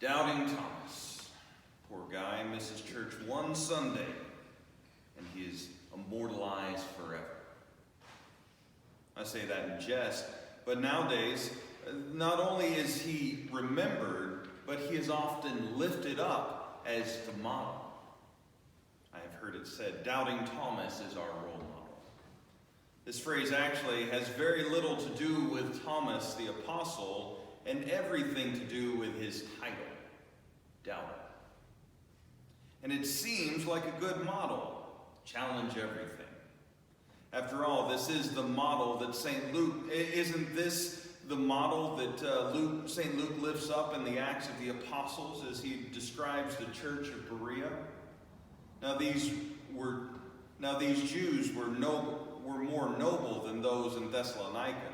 Doubting Thomas. Poor guy misses church one Sunday, and he is immortalized forever. I say that in jest, but nowadays, not only is he remembered, but he is often lifted up as the model. I have heard it said, doubting Thomas is our role model. This phrase actually has very little to do with Thomas the Apostle and everything to do with his title, doubter. And it seems like a good model, challenge everything. After all, this is the model that St. Luke, isn't this the model that St. Luke lifts up in the Acts of the Apostles as he describes the church of Berea? Now these Jews were more noble than those in Thessalonica.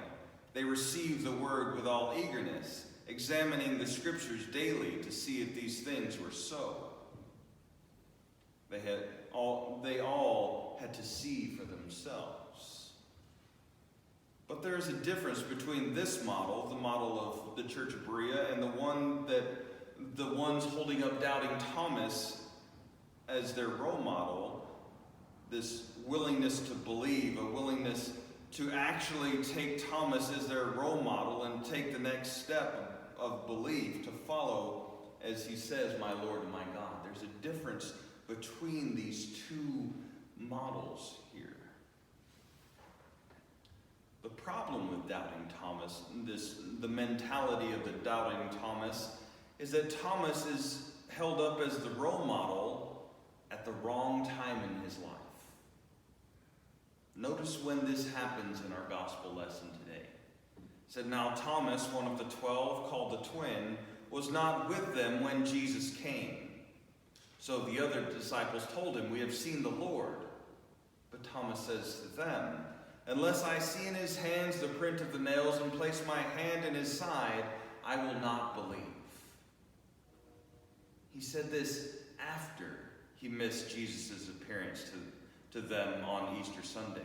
They received the word with all eagerness, examining the scriptures daily to see if these things were so. They all had to see for themselves. But there is a difference between this model, the model of the Church of Berea, and the ones holding up doubting Thomas as their role model, this willingness to believe, a willingness to actually take Thomas as their role model and take the next step of belief, to follow, as he says, my Lord and my God. There's a difference between these two models here. The problem with doubting Thomas, the mentality of the doubting Thomas, is that Thomas is held up as the role model at the wrong time in his life. Notice when this happens in our gospel lesson today. It said, now Thomas, one of the 12, called the twin, was not with them when Jesus came. So the other disciples told him, we have seen the Lord. But Thomas says to them, unless I see in his hands the print of the nails and place my hand in his side, I will not believe. He said this after he missed Jesus' appearance to them on Easter Sunday.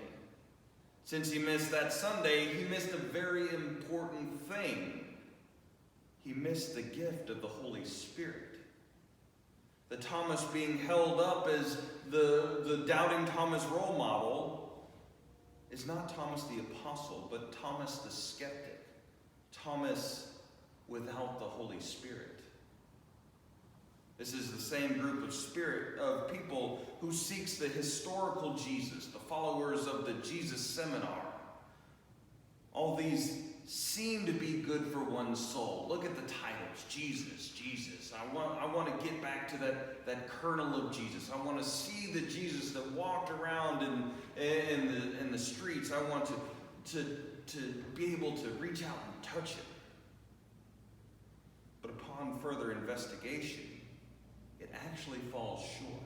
Since he missed that Sunday, he missed a very important thing. He missed the gift of the Holy Spirit. The Thomas being held up as the doubting Thomas role model is not Thomas the Apostle, but Thomas the skeptic. Thomas without the Holy Spirit. This is the same group of people who seeks the historical Jesus, the followers of the Jesus seminar. All these seem to be good for one's soul. Look at the titles, Jesus, Jesus. I want to get back to that kernel of Jesus. I want to see the Jesus that walked around in the streets. I want to be able to reach out and touch him. But upon further investigation, it actually falls short.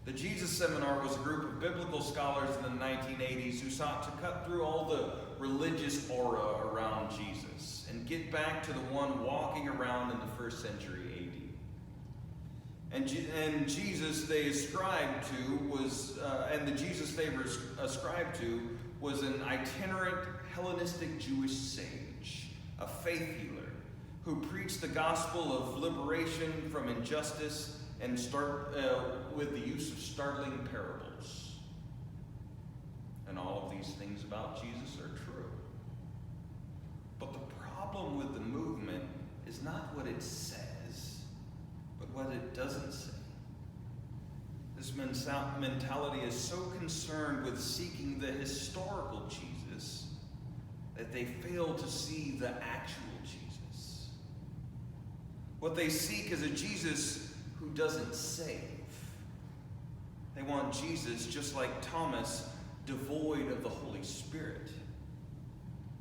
The Jesus Seminar was a group of biblical scholars in the 1980s who sought to cut through all the religious aura around Jesus and get back to the one walking around in the 1st century AD. And Jesus they ascribed to was, and the Jesus they were ascribed to was an itinerant Hellenistic Jewish sage, a faith healer, who preached the gospel of liberation from injustice and with the use of startling parables. And all of these things about Jesus are true. But the problem with the movement is not what it says, but what it doesn't say. This mentality is so concerned with seeking the historical Jesus that they fail to see the actual Jesus. What they seek is a Jesus who doesn't save. They want Jesus, just like Thomas, devoid of the Holy Spirit.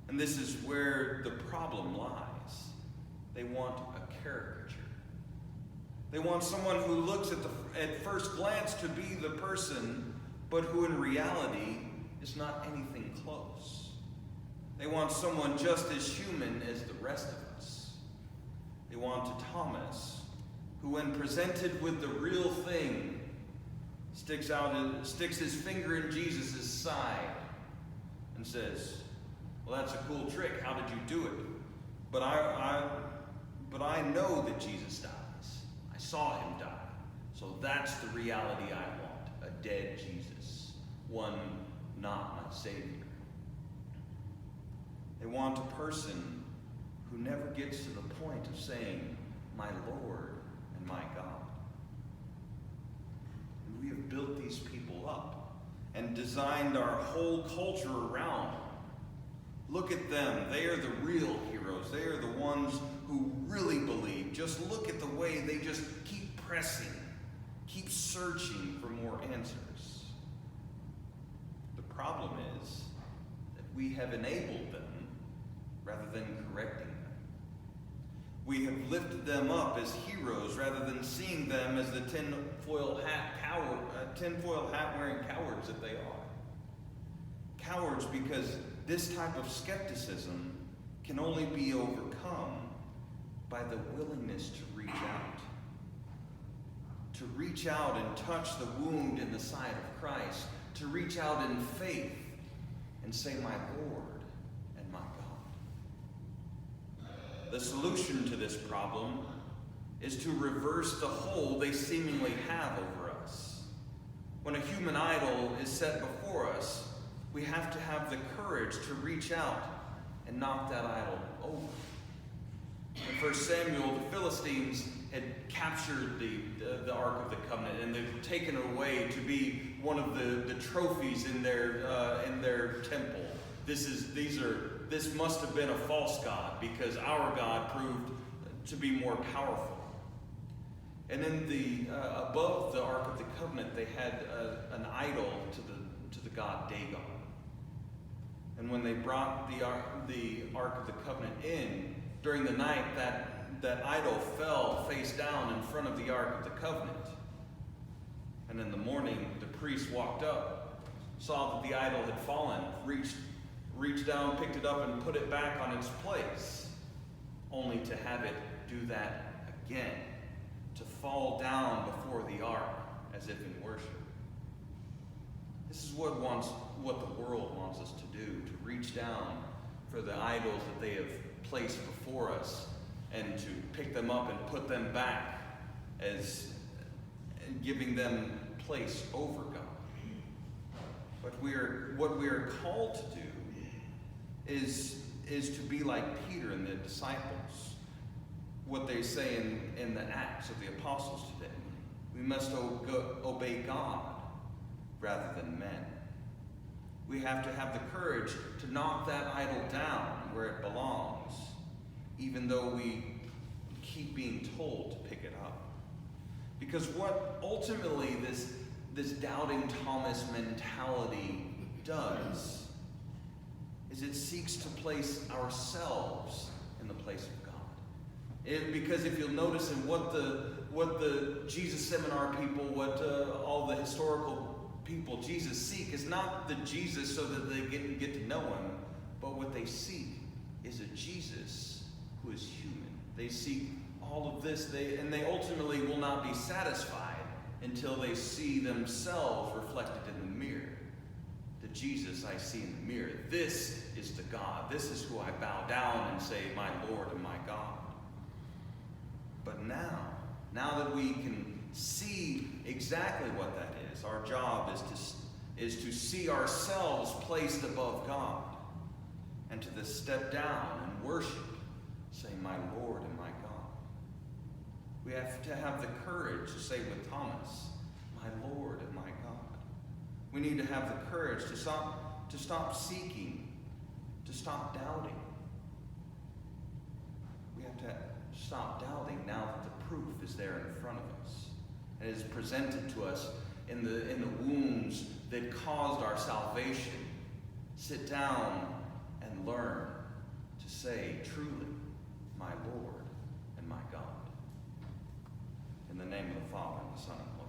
And this is where the problem lies. They want a caricature. They want someone who looks at first glance to be the person, but who in reality is not anything close. They want someone just as human as the rest of us. They want a Thomas who, when presented with the real thing, sticks his finger in Jesus' side and says, well, that's a cool trick. How did you do it? But but I know that Jesus dies. I saw him die. So that's the reality I want, a dead Jesus, one not my Savior. They want a person who never gets to the point of saying, my Lord and my God. And we have built these people up and designed our whole culture around them. Look at them. They are the real heroes. They are the ones who really believe. Just look at the way they just keep pressing, keep searching for more answers. The problem is that we have enabled them rather than correcting them. We have lifted them up as heroes rather than seeing them as the tinfoil hat wearing cowards that they are. Cowards because this type of skepticism can only be overcome by the willingness to reach out. To reach out and touch the wound in the side of Christ. To reach out in faith and say, my Lord and my God. The solution to this problem is to reverse the hold they seemingly have over us. When a human idol is set before us, we have to have the courage to reach out and knock that idol over. In 1 Samuel, the Philistines had captured the Ark of the Covenant, and they've taken it away to be one of the trophies in their temple. This must have been a false god, because our God proved to be more powerful. And in above the Ark of the Covenant, they had an idol to the god Dagon. And when they brought the Ark of the Covenant in, during the night, that idol fell face down in front of the Ark of the Covenant. And in the morning, the priest walked up, saw that the idol had fallen, reached down, picked it up, and put it back on its place, only to have it do that again, to fall down before the ark as if in worship. This is what the world wants us to do, to reach down for the idols that they have placed before us and to pick them up and put them back as giving them place over God. But what we are called to do is to be like Peter and the disciples, what they say in the Acts of the Apostles today. We must obey God rather than men. We have to have the courage to knock that idol down where it belongs, even though we keep being told to pick it up. Because what ultimately this doubting Thomas mentality does is it seeks to place ourselves in the place of God. Because if you'll notice in what the Jesus seminar people, all the historical people Jesus seek is not the Jesus so that they get to know him, but what they seek is a Jesus who is human. They seek all of this, and they ultimately will not be satisfied until they see themselves reflected in the mirror. The Jesus I see in the mirror, this is the God. This is who I bow down and say, my Lord and my God. But now that we can see exactly what that is, our job is to see ourselves placed above God and to step down and worship, saying, my Lord and my God. We have to have the courage to say with Thomas, my Lord and my God. We need to have the courage to stop seeking, to stop doubting. We have to stop doubting now that the proof is there in front of us and is presented to us in the wounds that caused our salvation. Sit down and learn to say truly, my Lord and my God. In the name of the Father, and the Son, and the